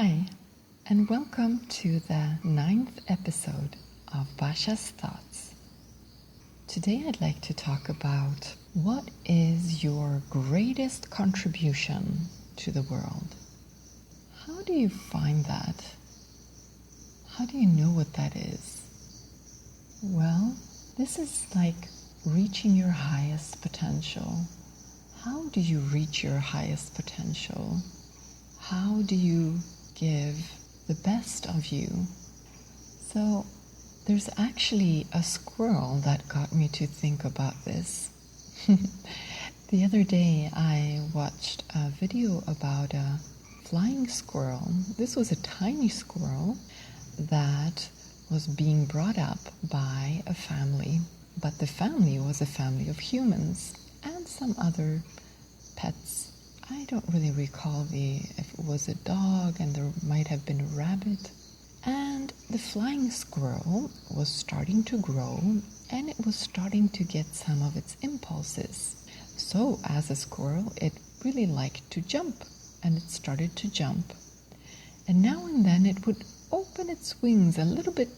Hi, and welcome to the 9th episode of Basha's Thoughts. Today I'd like to talk about what is your greatest contribution to the world. How do you find that? How do you know what that is? Well, this is like reaching your highest potential. How do you reach your highest potential? How do you give the best of you? So there's actually a squirrel that got me to think about this. The other day I watched a video about a flying squirrel. This was a tiny squirrel that was being brought up by a family, but the family was a family of humans and some other pets. I don't really recall if it was a dog, and there might have been a rabbit. And the flying squirrel was starting to grow, and it was starting to get some of its impulses. So as a squirrel, it really liked to jump, and it started to jump. And now and then it would open its wings a little bit,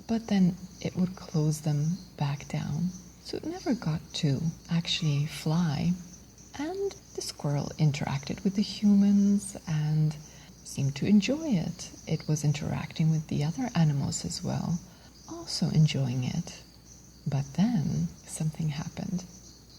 but then it would close them back down. So it never got to actually fly. And the squirrel interacted with the humans and seemed to enjoy it. It was interacting with the other animals as well, also enjoying it. But then something happened.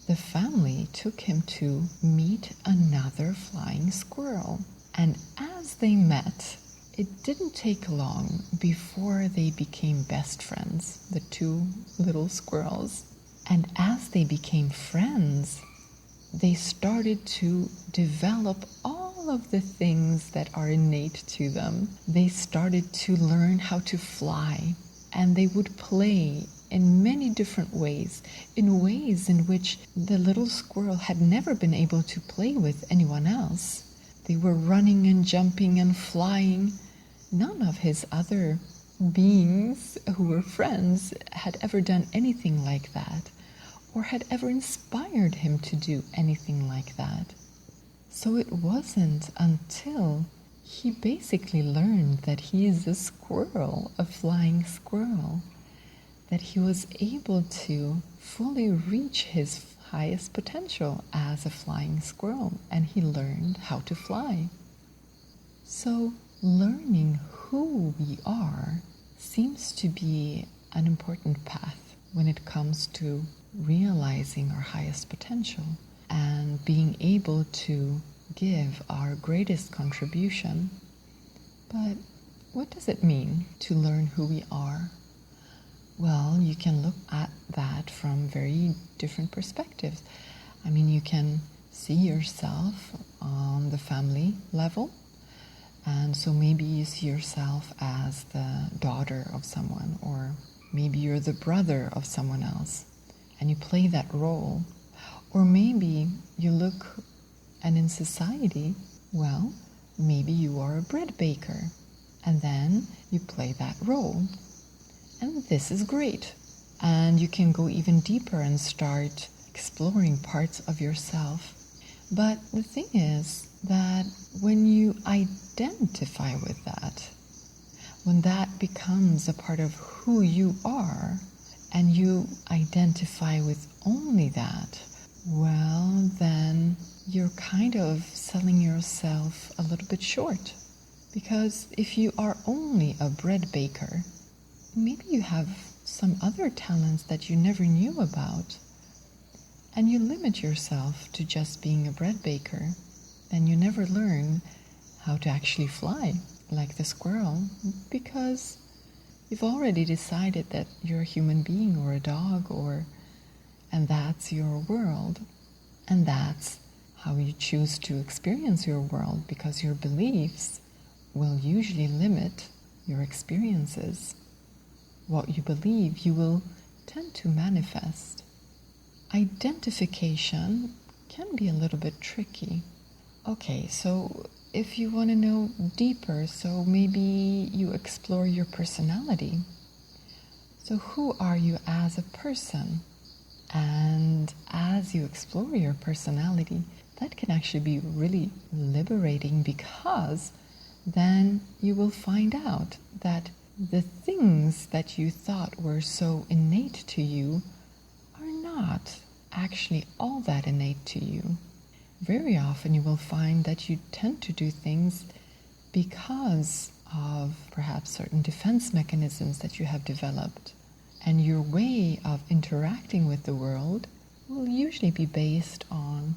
The family took him to meet another flying squirrel. And as they met, it didn't take long before they became best friends, the two little squirrels. And as they became friends, they started to develop all of the things that are innate to them. They started to learn how to fly, and they would play in many different ways, in ways in which the little squirrel had never been able to play with anyone else. They were running and jumping and flying. None of his other beings who were friends had ever done anything like that, or had ever inspired him to do anything like that. So it wasn't until he basically learned that he is a squirrel, a flying squirrel, that he was able to fully reach his highest potential as a flying squirrel, and he learned how to fly. So learning who we are seems to be an important path when it comes to realizing our highest potential and being able to give our greatest contribution. But what does it mean to learn who we are? Well, you can look at that from very different perspectives. I mean, you can see yourself on the family level, and so maybe you see yourself as the daughter of someone, or maybe you're the brother of someone else, and you play that role. Or maybe you look, and in society, well, maybe you are a bread baker, and then you play that role. And this is great. And you can go even deeper and start exploring parts of yourself. But the thing is that when you identify with that, when that becomes a part of who you are, and you identify with only that, well, then you're kind of selling yourself a little bit short. Because if you are only a bread baker, maybe you have some other talents that you never knew about, and you limit yourself to just being a bread baker, then you never learn how to actually fly like the squirrel, because you've already decided that you're a human being or a dog, and that's your world. And that's how you choose to experience your world, because your beliefs will usually limit your experiences. What you believe, you will tend to manifest. Identification can be a little bit tricky. Okay, so if you want to know deeper, so maybe you explore your personality. So who are you as a person? And as you explore your personality, that can actually be really liberating, because then you will find out that the things that you thought were so innate to you are not actually all that innate to you. Very often you will find that you tend to do things because of perhaps certain defense mechanisms that you have developed. And your way of interacting with the world will usually be based on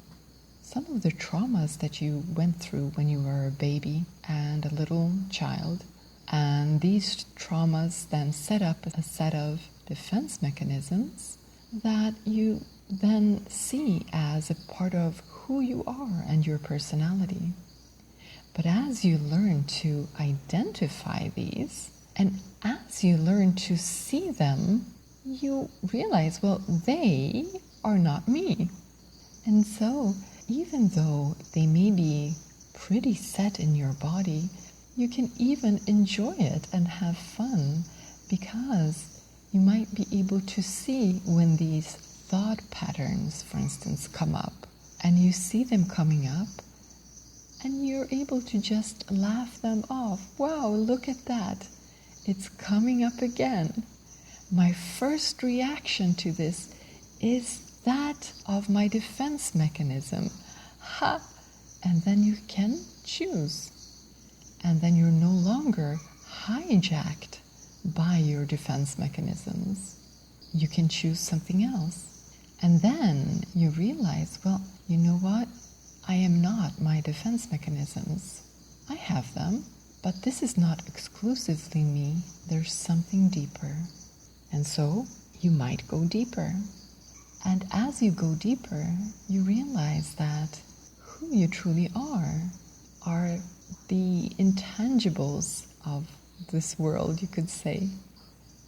some of the traumas that you went through when you were a baby and a little child. And these traumas then set up a set of defense mechanisms that you then see as a part of who you are and your personality. But as you learn to identify these, and as you learn to see them, you realize, well, they are not me. And so, even though they may be pretty set in your body, you can even enjoy it and have fun, because you might be able to see when these thought patterns, for instance, come up, and you see them coming up, and you're able to just laugh them off. Wow, look at that. It's coming up again. My first reaction to this is that of my defense mechanism. Ha! And then you can choose. And then you're no longer hijacked by your defense mechanisms. You can choose something else. And then you realize, well, you know what? I am not my defense mechanisms. I have them, but this is not exclusively me. There's something deeper. And so you might go deeper. And as you go deeper, you realize that who you truly are the intangibles of this world, you could say.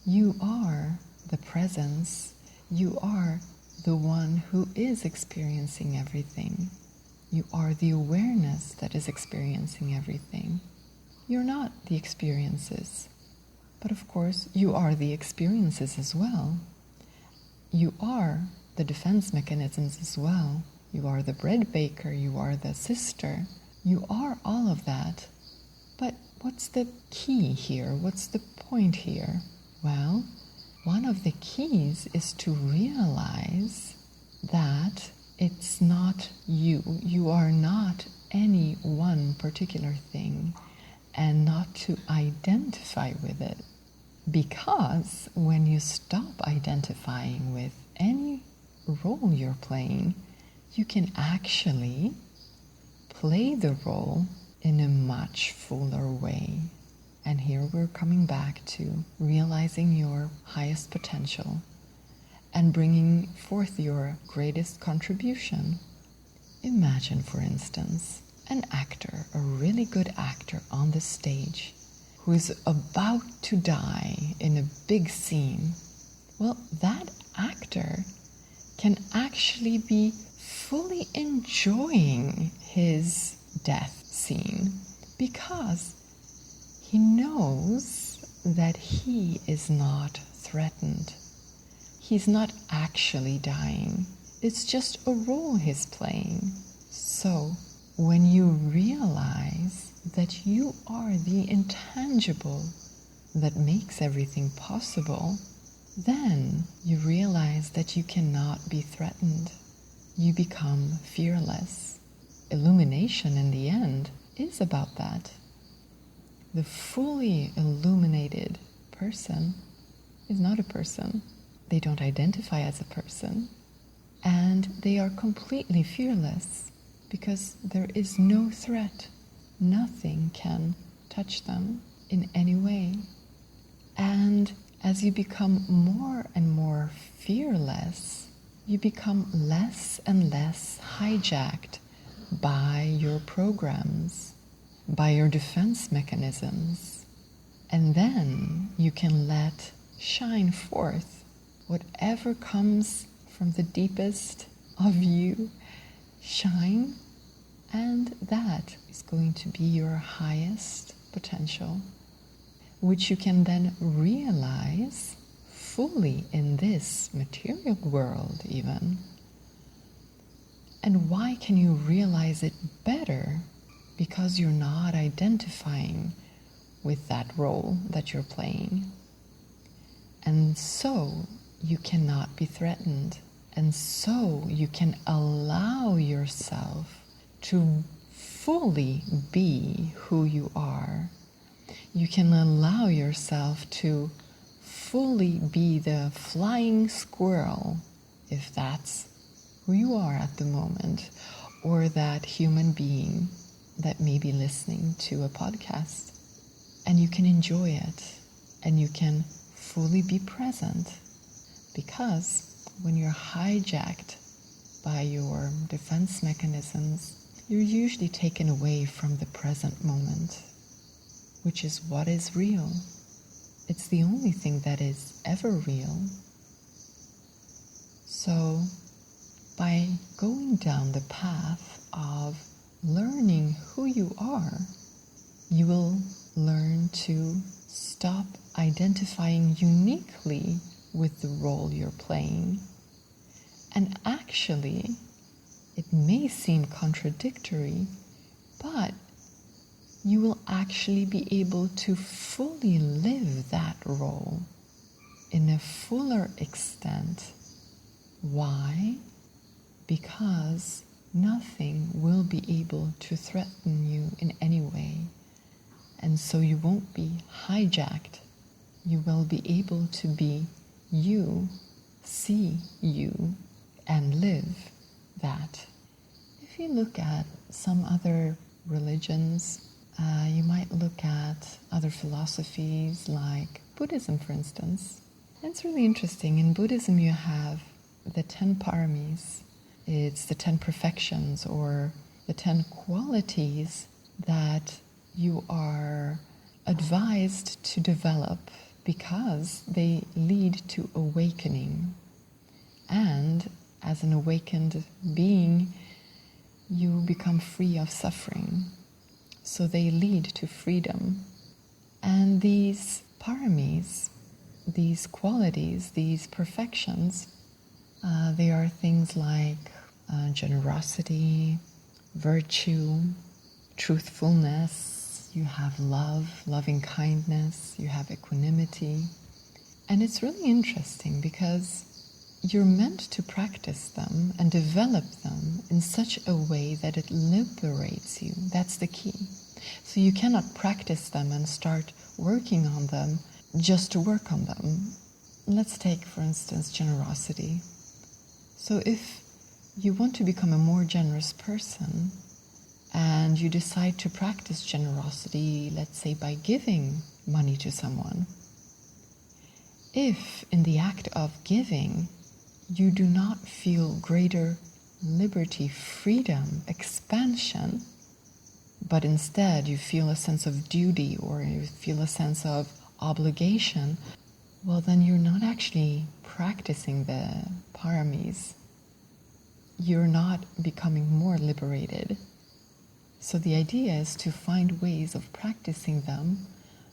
You are the presence. You are the one who is experiencing everything. You are the awareness that is experiencing everything. You're not the experiences. But of course, you are the experiences as well. You are the defense mechanisms as well. You are the bread baker. You are the sister. You are all of that. But what's the key here? What's the point here? Well, one of the keys is to realize that it's not you. You are not any one particular thing, and not to identify with it. Because when you stop identifying with any role you're playing, you can actually play the role in a much fuller way. And here we're coming back to realizing your highest potential and bringing forth your greatest contribution. Imagine, for instance, an actor, a really good actor on the stage, who is about to die in a big scene. Well, that actor can actually be fully enjoying his death scene because he knows that he is not threatened. He's not actually dying. It's just a role he's playing. So, when you realize that you are the intangible that makes everything possible, then you realize that you cannot be threatened. You become fearless. Illumination in the end is about that. The fully illuminated person is not a person. They don't identify as a person. And they are completely fearless because there is no threat. Nothing can touch them in any way. And as you become more and more fearless, you become less and less hijacked by your programs, by your defense mechanisms. And then you can let shine forth whatever comes from the deepest of you. Shine, and that is going to be your highest potential, which you can then realize fully in this material world even. And why can you realize it better? because you're not identifying with that role that you're playing. And so you cannot be threatened. And so you can allow yourself to fully be who you are. You can allow yourself to fully be the flying squirrel, if that's who you are at the moment, or that human being that may be listening to a podcast. And you can enjoy it, and you can fully be present, because when you're hijacked by your defense mechanisms, you're usually taken away from the present moment, which is what is real. It's the only thing that is ever real. So, by going down the path of learning who you are, you will learn to stop identifying uniquely with the role you're playing. And actually, it may seem contradictory, but you will actually be able to fully live that role in a fuller extent. Why? Because nothing will be able to threaten you in any way. And so you won't be hijacked. You will be able to be you, see you, and live that. If you look at some other religions, you might look at other philosophies like Buddhism, for instance. And it's really interesting. In Buddhism, you have the 10 Paramis. It's the 10 perfections, or the 10 qualities that you are advised to develop because they lead to awakening. And as an awakened being, you become free of suffering. So they lead to freedom. And these paramis, these qualities, these perfections, they are things like generosity, virtue, truthfulness. You have love, loving kindness, you have equanimity. And it's really interesting because you're meant to practice them and develop them in such a way that it liberates you. That's the key. So you cannot practice them and start working on them just to work on them. Let's take, for instance, generosity. So if you want to become a more generous person, and you decide to practice generosity, let's say by giving money to someone, if in the act of giving you do not feel greater liberty, freedom, expansion, but instead you feel a sense of duty or you feel a sense of obligation, well, then you're not actually practicing the paramis. You're not becoming more liberated. So the idea is to find ways of practicing them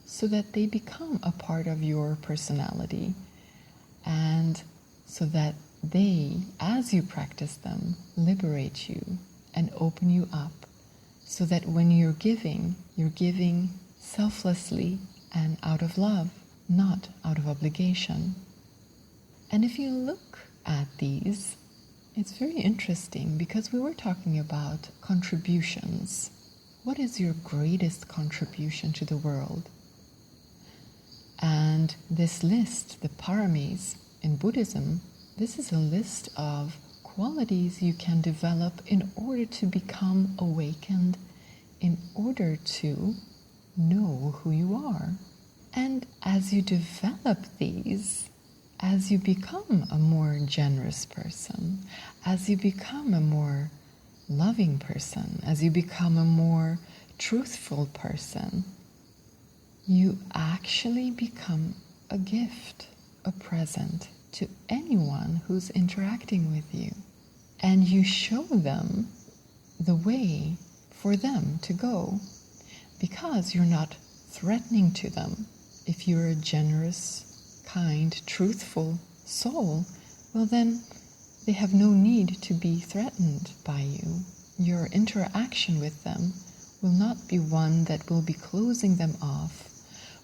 so that they become a part of your personality, and so that they, as you practice them, liberate you and open you up, so that when you're giving selflessly and out of love, not out of obligation. And if you look at these, it's very interesting because we were talking about contributions. What is your greatest contribution to the world? And this list, the paramis in Buddhism, this is a list of qualities you can develop in order to become awakened, in order to know who you are. And as you develop these, as you become a more generous person, as you become a more loving person, as you become a more truthful person, you actually become a gift, a present to anyone who's interacting with you. And you show them the way for them to go, because you're not threatening to them. If you're a generous, kind, truthful soul, well then they have no need to be threatened by you. Your interaction with them will not be one that will be closing them off,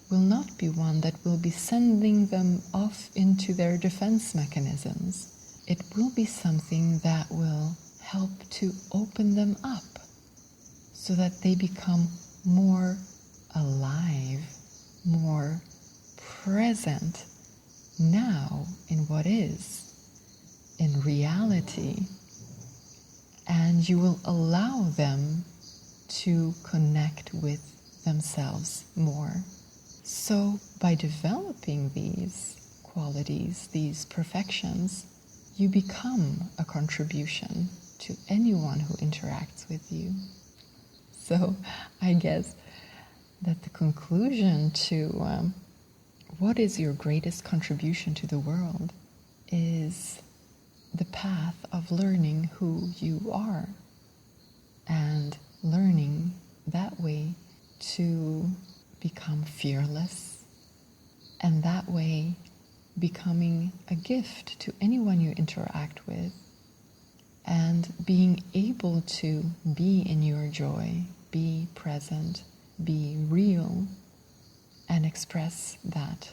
will not be one that will be sending them off into their defense mechanisms. It will be something that will help to open them up so that they become more alive, more present now in what is, in reality, and you will allow them to connect with themselves more. So by developing these qualities, these perfections, you become a contribution to anyone who interacts with you. So I guess that the conclusion to what is your greatest contribution to the world is the path of learning who you are and learning that way to become fearless, and that way becoming a gift to anyone you interact with, and being able to be in your joy, be present, be real, and express that.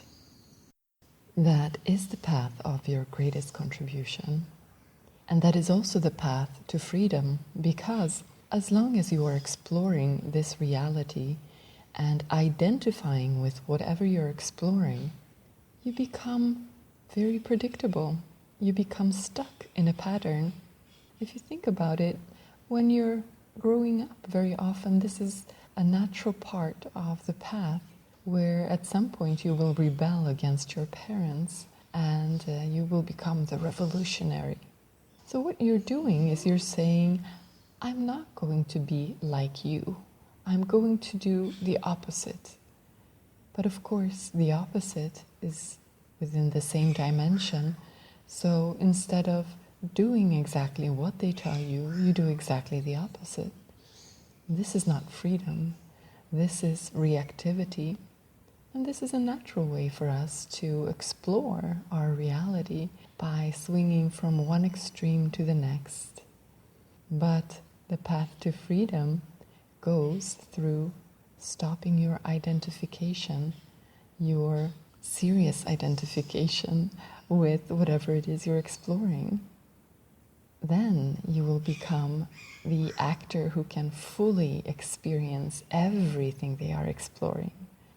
That is the path of your greatest contribution. And that is also the path to freedom, because as long as you are exploring this reality and identifying with whatever you're exploring, you become very predictable. You become stuck in a pattern. If you think about it, when you're growing up, very often this is a natural part of the path, where at some point you will rebel against your parents and you will become the revolutionary. So what you're doing is you're saying, I'm not going to be like you. I'm going to do the opposite. But of course, the opposite is within the same dimension. So instead of doing exactly what they tell you, you do exactly the opposite. This is not freedom. This is reactivity. And this is a natural way for us to explore our reality by swinging from one extreme to the next. But the path to freedom goes through stopping your identification, your serious identification with whatever it is you're exploring. Then you will become the actor who can fully experience everything they are exploring.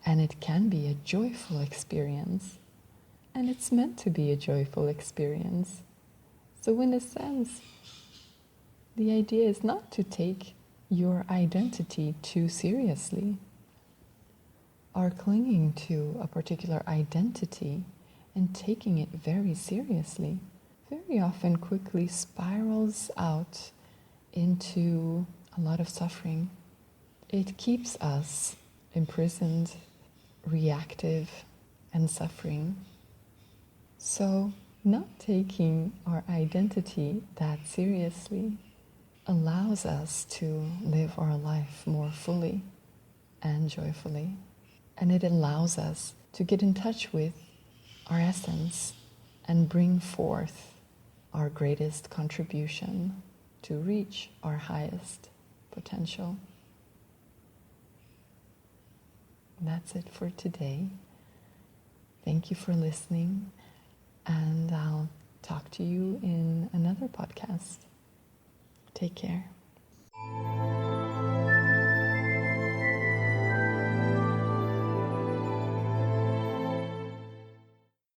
And it can be a joyful experience. And it's meant to be a joyful experience. So in a sense, the idea is not to take your identity too seriously. Our clinging to a particular identity and taking it very seriously very often quickly spirals out into a lot of suffering. It keeps us imprisoned, reactive, and suffering. So not taking our identity that seriously allows us to live our life more fully and joyfully. And it allows us to get in touch with our essence and bring forth our greatest contribution to reach our highest potential. That's it for today. Thank you for listening, and I'll talk to you in another podcast. Take care.